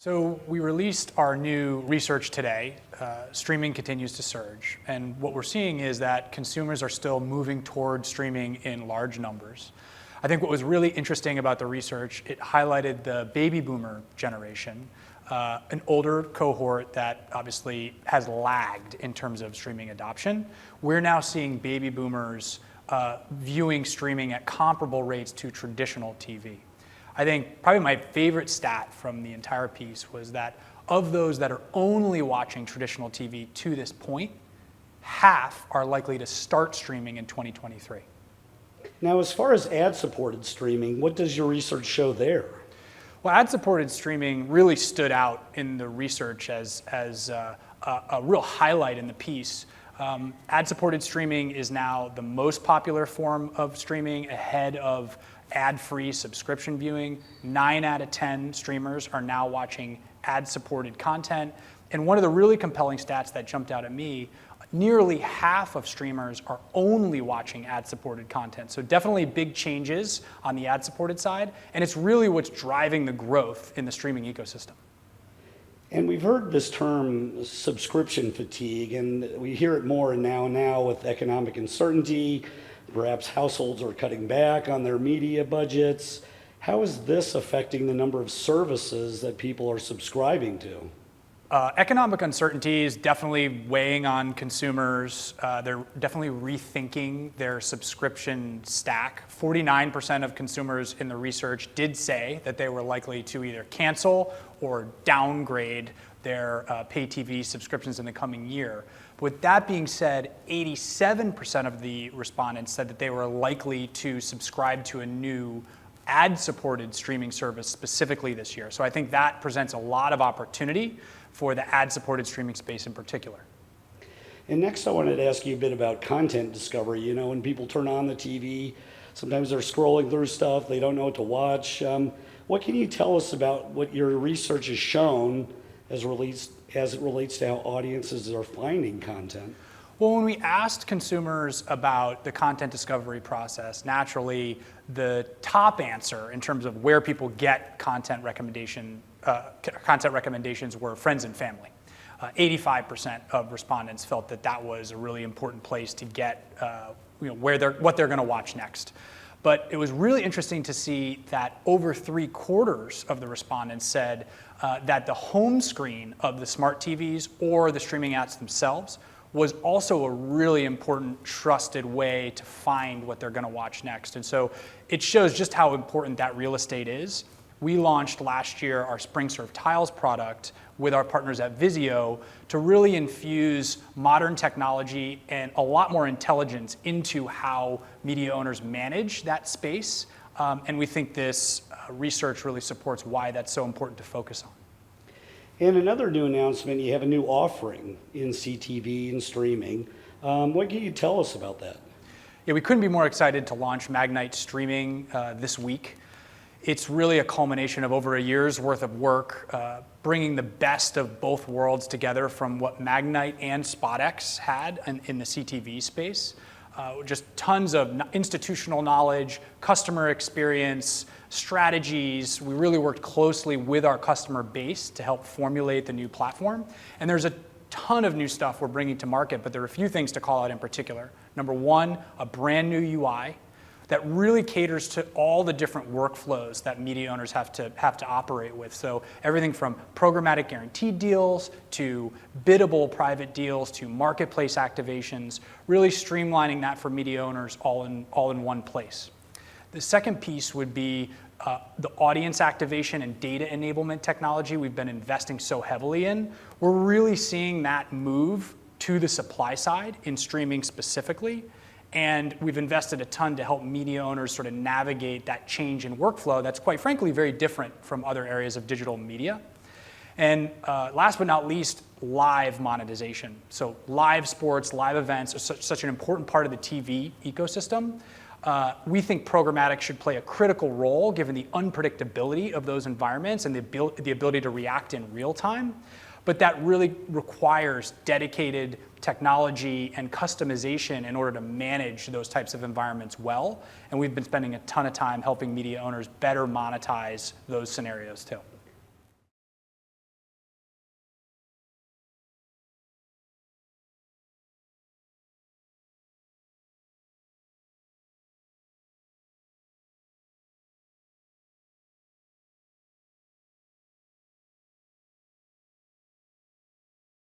So we released our new research today. Streaming continues to surge. And what we're seeing is that consumers are still moving toward streaming in large numbers. I think what was really interesting about the research, it highlighted the baby boomer generation, an older cohort that obviously has lagged in terms of streaming adoption. We're now seeing baby boomers viewing streaming at comparable rates to traditional TV. I think probably my favorite stat from the entire piece was that of those that are only watching traditional TV to this point, half are likely to start streaming in 2023. Now, as far as ad-supported streaming, what does your research show there? Well, ad-supported streaming really stood out in the research as a real highlight in the piece. Ad-supported streaming is now the most popular form of streaming, ahead of ad-free subscription viewing. 9 out of 10 streamers are now watching ad-supported content. And one of the really compelling stats that jumped out at me, nearly half of streamers are only watching ad-supported content. So definitely big changes on the ad-supported side, and it's really what's driving the growth in the streaming ecosystem. And we've heard this term subscription fatigue, and we hear it more now with economic uncertainty. Perhaps households are cutting back on their media budgets. How is this affecting the number of services that people are subscribing to? Economic uncertainty is definitely weighing on consumers. They're definitely rethinking their subscription stack. 49% of consumers in the research did say that they were likely to either cancel or downgrade their pay TV subscriptions in the coming year. But with that being said, 87% of the respondents said that they were likely to subscribe to a new ad-supported streaming service specifically this year. So I think that presents a lot of opportunity for the ad-supported streaming space in particular. And next I wanted to ask you a bit about content discovery. You know, when people turn on the TV, sometimes they're scrolling through stuff, they don't know what to watch. What can you tell us about what your research has shown as it relates to how audiences are finding content? Well, when we asked consumers about the content discovery process, naturally the top answer in terms of where people get content recommendations were friends and family. 85% of respondents felt that that was a really important place to get what they're going to watch next. But it was really interesting to see that over 3/4 of the respondents said that the home screen of the smart TVs or the streaming apps themselves was also a really important, trusted way to find what they're going to watch next. And so it shows just how important that real estate is. We launched last year our SpringServe Tiles product with our partners at Vizio to really infuse modern technology and a lot more intelligence into how media owners manage that space. And we think this research really supports why that's so important to focus on. And another new announcement, you have a new offering in CTV and streaming. What can you tell us about that? Yeah, we couldn't be more excited to launch Magnite streaming this week. It's really a culmination of over a year's worth of work, bringing the best of both worlds together from what Magnite and SpotX had in the CTV space. Just tons of institutional knowledge, customer experience, strategies. We really worked closely with our customer base to help formulate the new platform. And there's a ton of new stuff we're bringing to market, but there are a few things to call out in particular. Number one, a brand new UI that really caters to all the different workflows that media owners have to operate with. So everything from programmatic guaranteed deals to biddable private deals to marketplace activations, really streamlining that for media owners all in one place. The second piece would be the audience activation and data enablement technology we've been investing so heavily in. We're really seeing that move to the supply side in streaming specifically. And we've invested a ton to help media owners sort of navigate that change in workflow that's quite frankly very different from other areas of digital media. And last but not least, live monetization. So live sports, live events are such an important part of the TV ecosystem. We think programmatic should play a critical role given the unpredictability of those environments and the ability to react in real time. But that really requires dedicated technology and customization in order to manage those types of environments well. And we've been spending a ton of time helping media owners better monetize those scenarios too.